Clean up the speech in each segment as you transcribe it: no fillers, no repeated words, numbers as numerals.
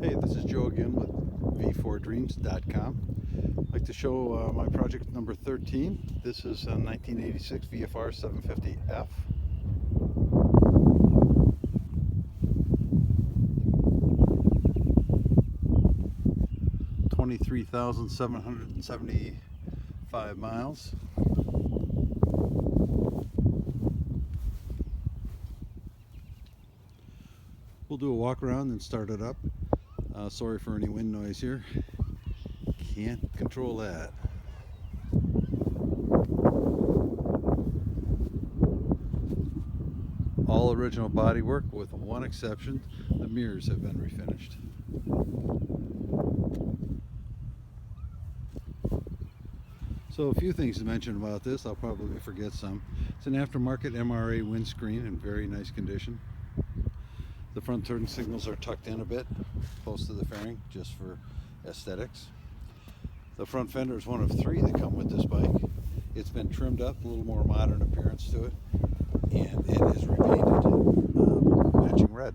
Hey, this is Joe again with V4Dreams.com. I'd like to show my project number 13. This is a 1986 VFR 750F. $23,775 miles. We'll do a walk around and start it up. Sorry for any wind noise here. Can't control that. All original bodywork with one exception. The mirrors have been refinished. So a few things to mention about this. I'll probably forget some. It's an aftermarket MRA windscreen in very nice condition. The front turn signals are tucked in a bit, close to the fairing, just for aesthetics. The front fender is one of three that come with this bike. It's been trimmed up, a little more modern appearance to it, and it is repainted, matching red.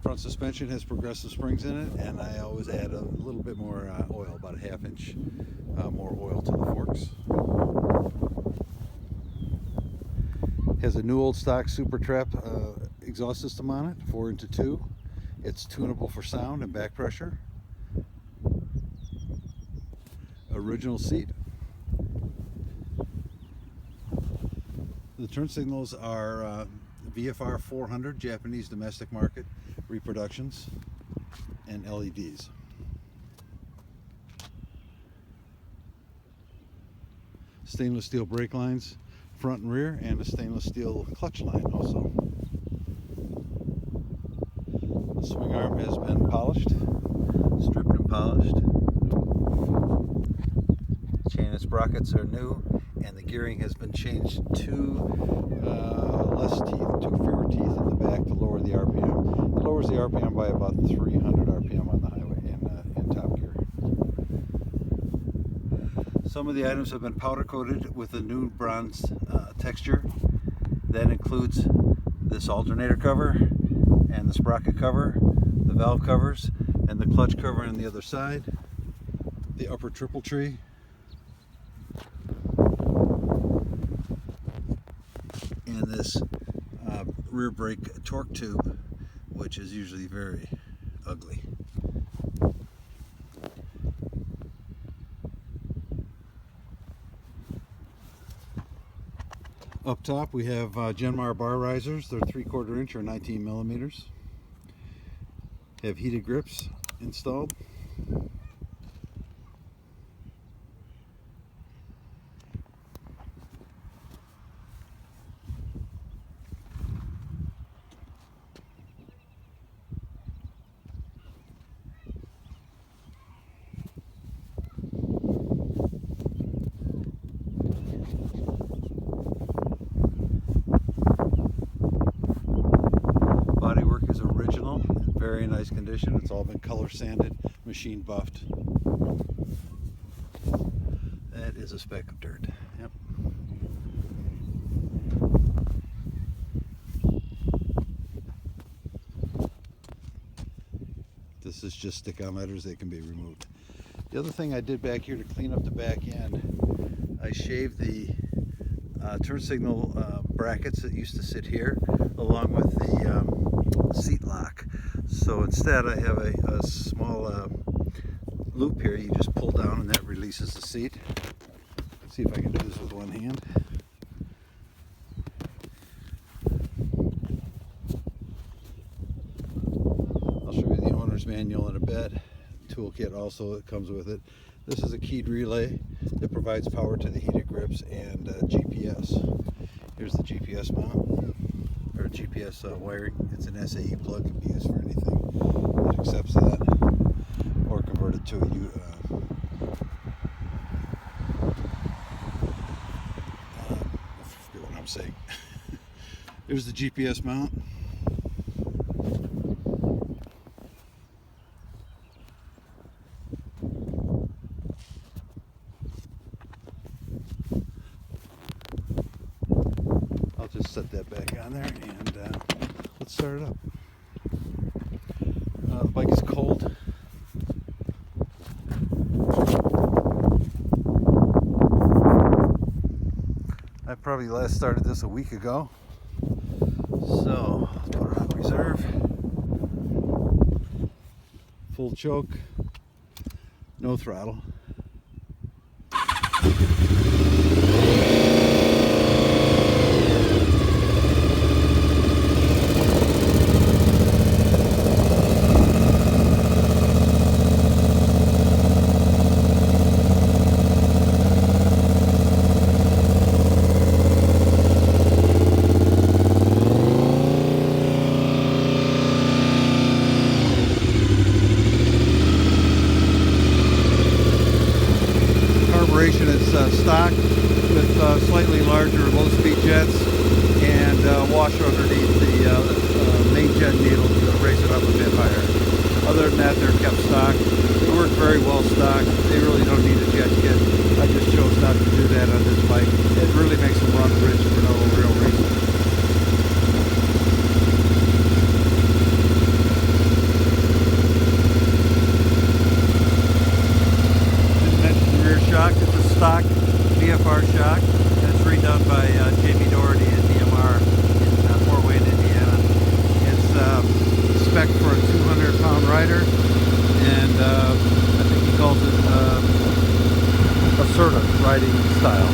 Front suspension has progressive springs in it, and I always add a little bit more oil, about a ½ inch more oil to the forks. Has a new old stock Super Trap exhaust system on it, 4x2. It's tunable for sound and back pressure. Original seat. The turn signals are VFR 400 Japanese domestic market reproductions and LEDs. Stainless steel brake lines, front and rear, and a stainless steel clutch line also. The swing arm has been polished, stripped and polished. Chain and sprockets are new, and the gearing has been changed to fewer teeth in the back to lower the RPM. It lowers the RPM by about 300 RPM on the highway in top gear. Some of the items have been powder coated with a new bronze texture. That includes this alternator cover and the sprocket cover, the valve covers, and the clutch cover on the other side, the upper triple tree, and this rear brake torque tube, which is usually very ugly. Up top we have Genmar bar risers. They're 3/4 inch or 19 millimeters. Have heated grips installed. Bodywork is original, in very nice condition. It's all been color sanded, machine buffed. That is a speck of dirt. Yep. This is just stick-on letters. They can be removed. The other thing I did back here to clean up the back end, I shaved the turn signal brackets that used to sit here, along with the seat lock. So instead I have a small loop here. You just pull down and that releases the seat. Let's see if I can do this with one hand. I'll show you the owner's manual in a bit. Toolkit also comes with it. This is a keyed relay that provides power to the heated grips and GPS. Here's the GPS mount, or GPS wiring. It's an SAE plug, can be used for anything that accepts that, or converted to a I forget what I'm saying. There's the GPS mount. I'll just set that back on there and let's start it up. probably last started this a week ago. So let's put it on reserve. Full choke, no throttle. Carburation is stock with slightly larger low-speed jets and washer underneath the main jet needle to raise it up a bit higher. Other than that, they're kept stock. They work very well stock. They really don't need a jet kit. I just chose not to do that on this bike. It really makes them run rich for no real reason. Shock. It's a stock VFR shock, and it's redone by Jamie Doherty at DMR in Fort Wayne, Indiana. It's spec for a 200-pound rider, and I think he calls it assertive riding style.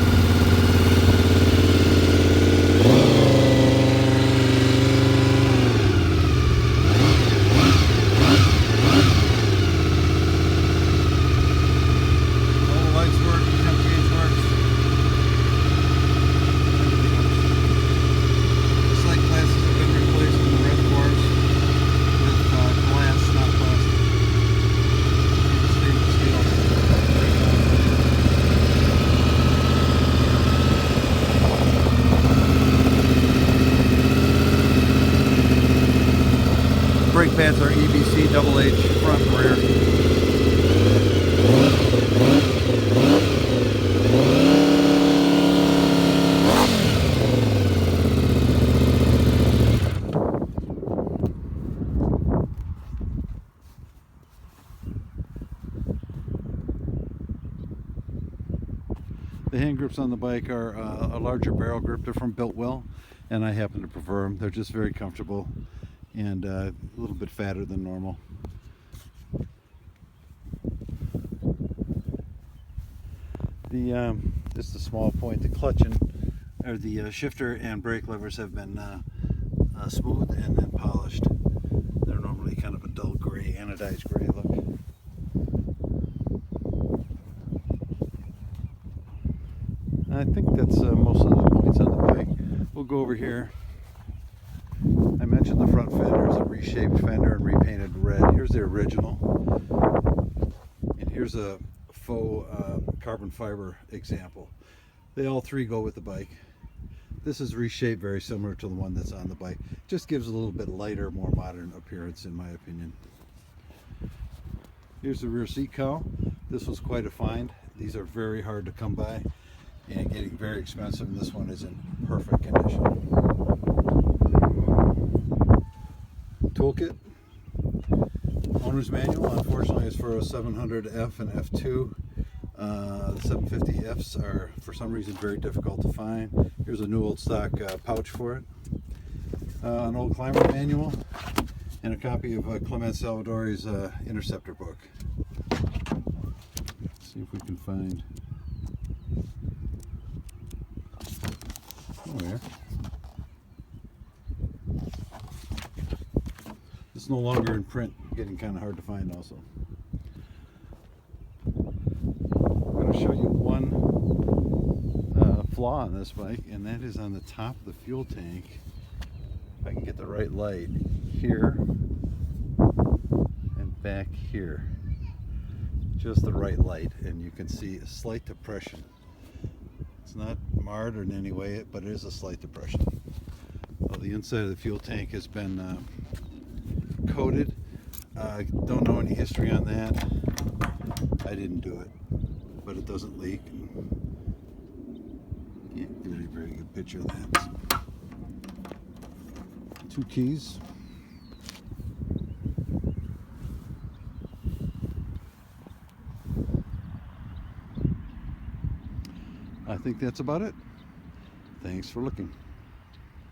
Brake pads are EBC double H front and rear. The hand grips on the bike are a larger barrel grip. They're from Biltwell, and I happen to prefer them. They're just very comfortable and a little bit fatter than normal. Just a small point, the clutch or the shifter and brake levers have been smoothed and then polished. They're normally kind of a dull gray, anodized gray look. I think that's most of the points on the bike. We'll go over here. I mentioned the front fender is a reshaped fender and repainted red. Here's the original, and here's a faux carbon fiber example. They all three go with the bike. This is reshaped very similar to the one that's on the bike. Just gives a little bit lighter, more modern appearance in my opinion. Here's the rear seat cowl. This was quite a find. These are very hard to come by and getting very expensive, and this one is in perfect condition. Toolkit. Owner's manual, unfortunately, is for a 700F and F2. The 750Fs are, for some reason, very difficult to find. Here's a new old stock pouch for it. An old climber manual, and a copy of Clement Salvadori's Interceptor book. Let's see if we can find. Oh, there. It's no longer in print, getting kind of hard to find also. I'm going to show you one flaw on this bike, and that is on the top of the fuel tank. If I can get the right light here and back here. Just the right light, and you can see a slight depression. It's not marred in any way, but it is a slight depression. Well, the inside of the fuel tank has been coated. Don't know any history on that. I didn't do it, but it doesn't leak. Yeah, very good picture of that. Two keys. I think that's about it. Thanks for looking.